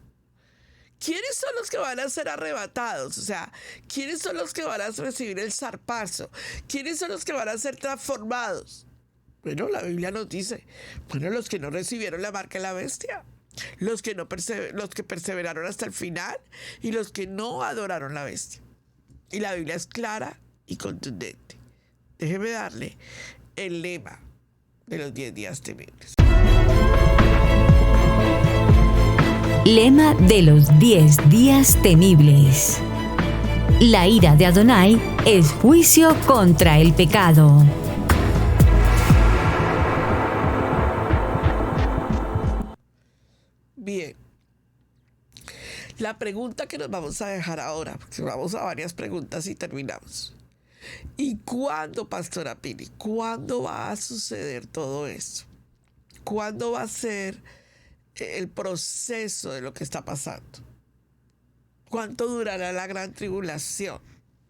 ¿quiénes son los que van a ser arrebatados? O sea, ¿quiénes son los que van a recibir el zarpazo? ¿Quiénes son los que van a ser transformados? Bueno, la Biblia nos dice, bueno, los que no recibieron la marca de la bestia, los que perseveraron hasta el final y los que no adoraron la bestia. Y la Biblia es clara y contundente. Déjeme darle el lema de los 10 días temibles. Lema de los 10 días temibles. La ira de Adonai es juicio contra el pecado. Bien. La pregunta que nos vamos a dejar ahora, porque vamos a varias preguntas y terminamos. ¿Y cuándo, Pastora Pili? ¿Cuándo va a suceder todo esto? ¿Cuándo va a ser el proceso de lo que está pasando? ¿Cuánto durará la gran tribulación?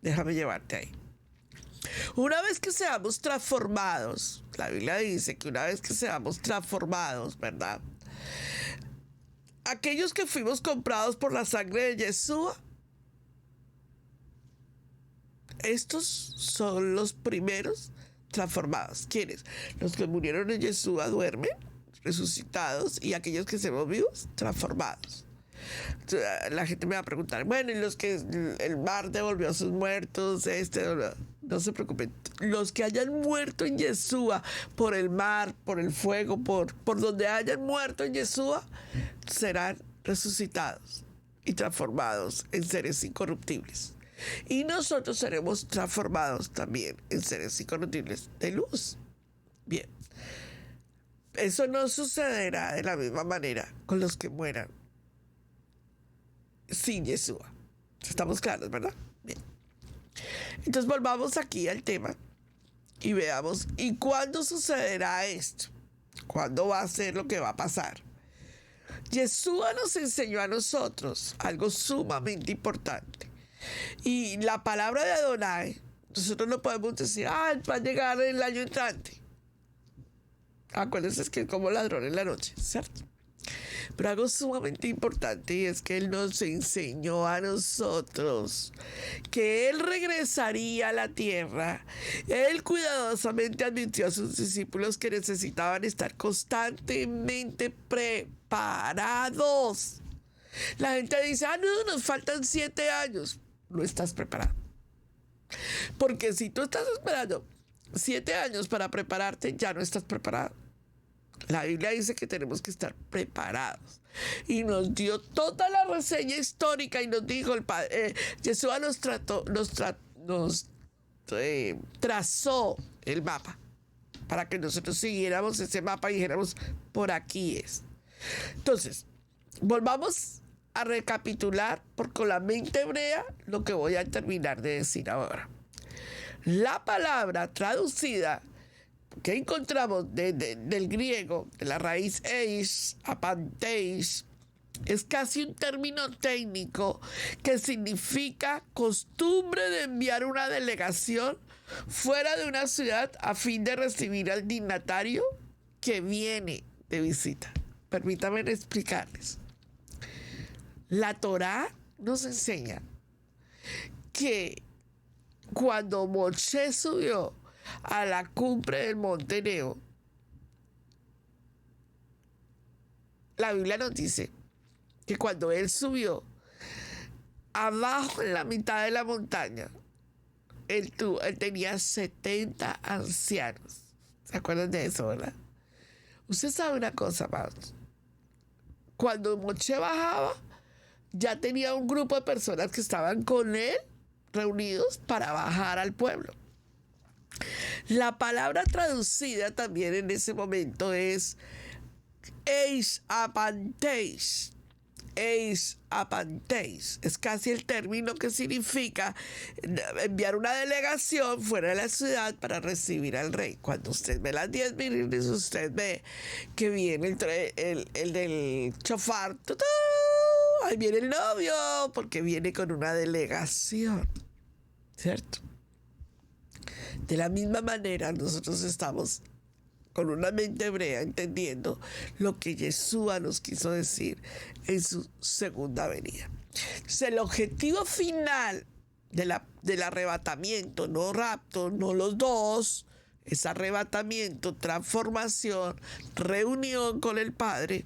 Déjame llevarte ahí. Una vez que seamos transformados, la Biblia dice que una vez que seamos transformados, ¿verdad? Aquellos que fuimos comprados por la sangre de Yeshua, estos son los primeros transformados. ¿Quiénes? Los que murieron en Yeshua duermen, resucitados, y aquellos que seamos vivos, transformados. La gente me va a preguntar, bueno, ¿y los que el mar devolvió a sus muertos? No se preocupen. Los que hayan muerto en Yeshua, por el mar, por el fuego, por donde hayan muerto en Yeshua, serán resucitados y transformados en seres incorruptibles. Y nosotros seremos transformados también en seres incorruptibles de luz. Bien. Eso no sucederá de la misma manera con los que mueran sin Yeshua. Estamos claros, ¿verdad? Bien. Entonces volvamos aquí al tema y veamos, ¿y cuándo sucederá esto? ¿Cuándo va a ser lo que va a pasar? Yeshua nos enseñó a nosotros algo sumamente importante. Y la palabra de Adonai, nosotros no podemos decir, va a llegar el año entrante. Acuérdense que es como ladrón en la noche, ¿cierto? Pero algo sumamente importante, y es que Él nos enseñó a nosotros que Él regresaría a la tierra. Él cuidadosamente advirtió a sus discípulos que necesitaban estar constantemente preparados. La gente dice, no, nos faltan 7 años. No estás preparado. Porque si tú estás esperando 7 años para prepararte, ya no estás preparado. La Biblia dice que tenemos que estar preparados. Y nos dio toda la reseña histórica y nos dijo, Yeshua nos trazó el mapa para que nosotros siguiéramos ese mapa y dijéramos, por aquí es. Entonces, volvamos a recapitular con la mente hebrea lo que voy a terminar de decir ahora. La palabra traducida que encontramos del griego, de la raíz eis, apanteis, es casi un término técnico que significa costumbre de enviar una delegación fuera de una ciudad a fin de recibir al dignatario que viene de visita. Permítanme explicarles. La Torá nos enseña que cuando Moisés subió a la cumbre del monte Nebo, la Biblia nos dice que cuando él subió, abajo en la mitad de la montaña, él tenía 70 ancianos. ¿Se acuerdan de eso, verdad? Usted sabe una cosa, amados. Cuando Moisés bajaba, ya tenía un grupo de personas que estaban con él reunidos para bajar al pueblo. La palabra traducida también en ese momento es eis apanteis. Eis apanteis. Es casi el término que significa enviar una delegación fuera de la ciudad para recibir al rey. Cuando usted ve las 10 vírgenes, usted ve que viene el del chofar. ¡Tutú! Ahí viene el novio, porque viene con una delegación, ¿cierto? De la misma manera, nosotros estamos con una mente hebrea entendiendo lo que Yeshua nos quiso decir en su segunda venida. El objetivo final del arrebatamiento, no rapto, no los dos, es arrebatamiento, transformación, reunión con el Padre.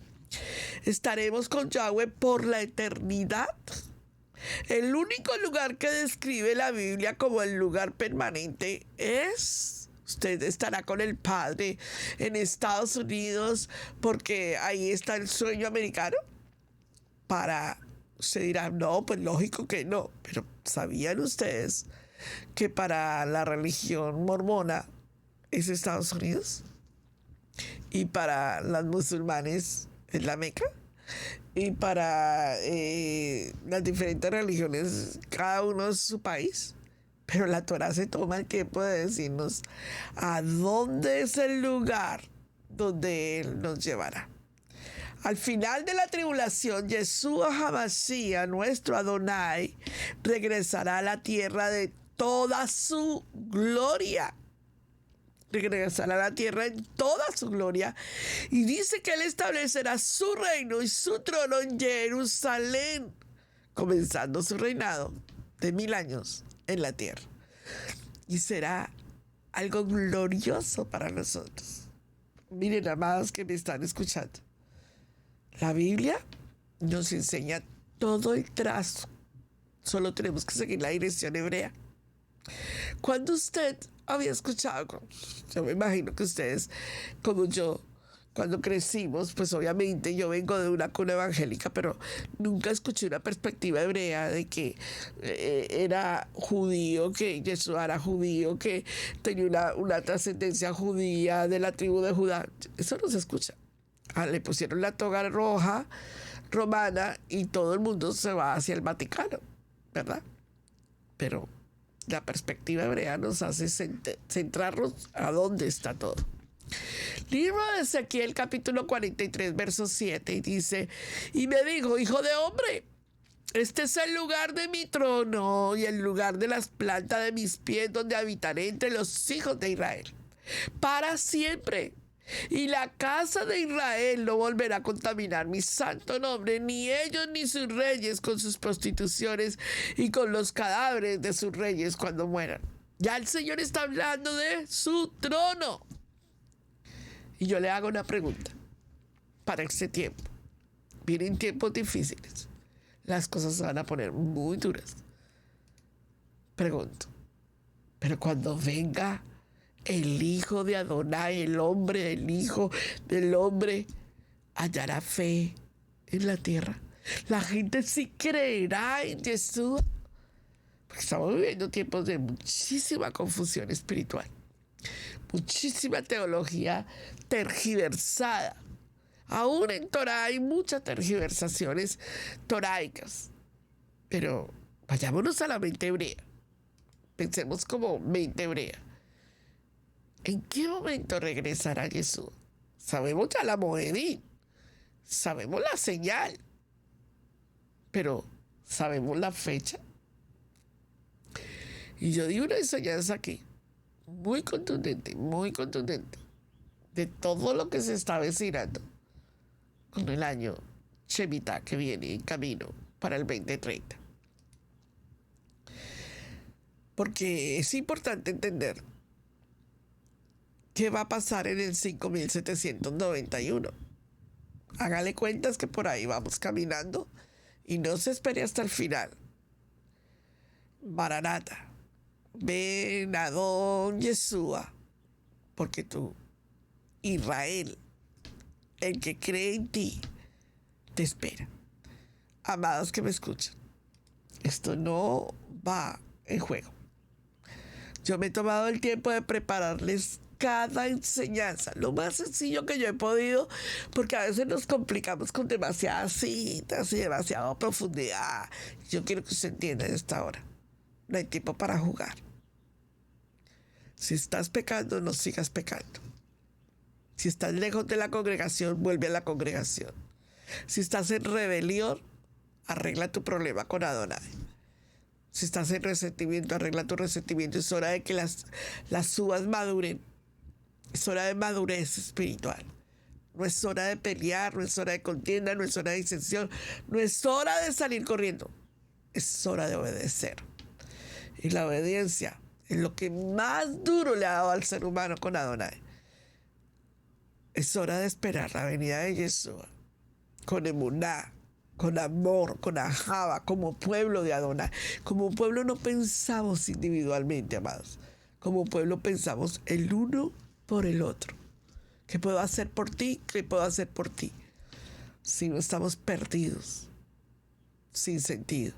Estaremos con Yahweh por la eternidad. El único lugar que describe la Biblia como el lugar permanente es: usted estará con el Padre en Estados Unidos, porque ahí está el sueño americano. Usted dirá, no, pues lógico que no, pero ¿sabían ustedes que para la religión mormona es Estados Unidos? Y para los musulmanes es la Meca. Y para las diferentes religiones, cada uno es su país. Pero la Torá se toma el tiempo de decirnos a dónde es el lugar donde Él nos llevará. Al final de la tribulación, Yeshua HaMashiach, nuestro Adonai, regresará a la tierra de toda su gloria. Regresará a la tierra en toda su gloria. Y dice que Él establecerá su reino y su trono en Jerusalén, comenzando su reinado de 1000 años en la tierra. Y será algo glorioso para nosotros. Miren, amados que me están escuchando, la Biblia nos enseña todo el trazo. Solo tenemos que seguir la dirección hebrea. Cuando usted había escuchado, yo me imagino que ustedes, como yo, cuando crecimos, pues obviamente yo vengo de una cuna evangélica, pero nunca escuché una perspectiva hebrea de que era judío, que Jesús era judío, que tenía una trascendencia judía de la tribu de Judá. Eso no se escucha. Le pusieron la toga roja romana y todo el mundo se va hacia el Vaticano, ¿verdad? Pero la perspectiva hebrea nos hace centrarnos a dónde está todo. Libro de Ezequiel, capítulo 43, verso 7, y dice: y me dijo, hijo de hombre, este es el lugar de mi trono y el lugar de las plantas de mis pies, donde habitaré entre los hijos de Israel para siempre. Y la casa de Israel no volverá a contaminar mi santo nombre, ni ellos ni sus reyes con sus prostituciones y con los cadáveres de sus reyes cuando mueran. Ya el Señor está hablando de su trono. Y yo le hago una pregunta para este tiempo. Vienen tiempos difíciles. Las cosas se van a poner muy duras. Pregunto, pero cuando venga el Hijo de Adonai, el hombre, el Hijo del hombre, hallará fe en la tierra. La gente sí creerá en Jesús. Porque estamos viviendo tiempos de muchísima confusión espiritual, muchísima teología tergiversada. Aún en Torah hay muchas tergiversaciones toraicas. Pero vayámonos a la mente hebrea. Pensemos como mente hebrea. ¿En qué momento regresará Jesús? Sabemos ya la moedín, sabemos la señal, pero ¿sabemos la fecha? Y yo di una enseñanza aquí, muy contundente, de todo lo que se está avecinando con el año Shemitah que viene en camino para el 2030. Porque es importante entender ¿qué va a pasar en el 5791? Hágale cuentas que por ahí vamos caminando y no se espere hasta el final. Maranata, ven Adón Yeshua, porque tú, Israel, el que cree en ti, te espera. Amados que me escuchan, esto no va en juego. Yo me he tomado el tiempo de prepararles cada enseñanza, lo más sencillo que yo he podido, porque a veces nos complicamos con demasiadas citas y demasiada profundidad. Yo quiero que usted entienda en esta hora, no hay tiempo para jugar. Si estás pecando, no sigas pecando. Si estás lejos de la congregación, vuelve a la congregación. Si estás en rebelión, arregla tu problema con Adonai. Si estás en resentimiento, arregla tu resentimiento. Es hora de que las uvas maduren. Es hora de madurez espiritual. No es hora de pelear, no es hora de contienda, no es hora de disensión, no es hora de salir corriendo. Es hora de obedecer. Y la obediencia es lo que más duro le ha dado al ser humano con Adonai. Es hora de esperar la venida de Yeshua con emuná, con amor, con ajaba, como pueblo de Adonai. Como pueblo no pensamos individualmente, amados. Como pueblo pensamos el uno por el otro. ¿Qué puedo hacer por ti? ¿Qué puedo hacer por ti? Si no estamos perdidos, sin sentido.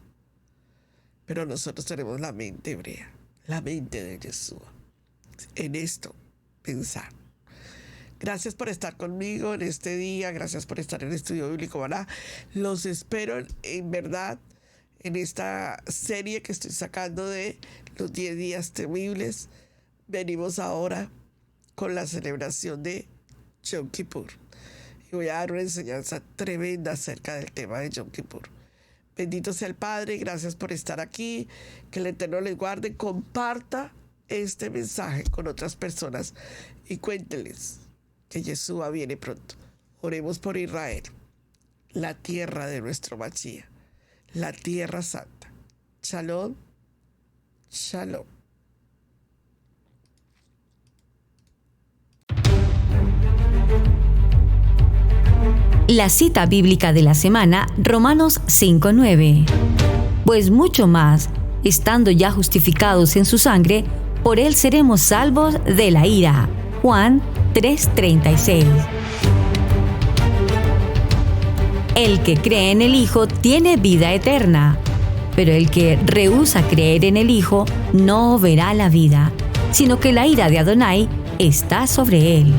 Pero nosotros tenemos la mente hebrea, la mente de Yeshua. En esto, pensar. Gracias por estar conmigo en este día. Gracias por estar en Estudio Bíblico Maná. Los espero en verdad en esta serie que estoy sacando de los 10 días temibles. Venimos ahora con la celebración de Yom Kippur. Y voy a dar una enseñanza tremenda acerca del tema de Yom Kippur. Bendito sea el Padre, gracias por estar aquí. Que el Eterno les guarde. Comparta este mensaje con otras personas y cuénteles que Yeshua viene pronto. Oremos por Israel, la tierra de nuestro Mashiach, la tierra santa. Shalom, shalom. La cita bíblica de la semana, Romanos 5:9. Pues mucho más, estando ya justificados en su sangre, por él seremos salvos de la ira. Juan 3:36. El que cree en el Hijo tiene vida eterna, pero el que rehúsa creer en el Hijo no verá la vida, sino que la ira de Adonai está sobre él.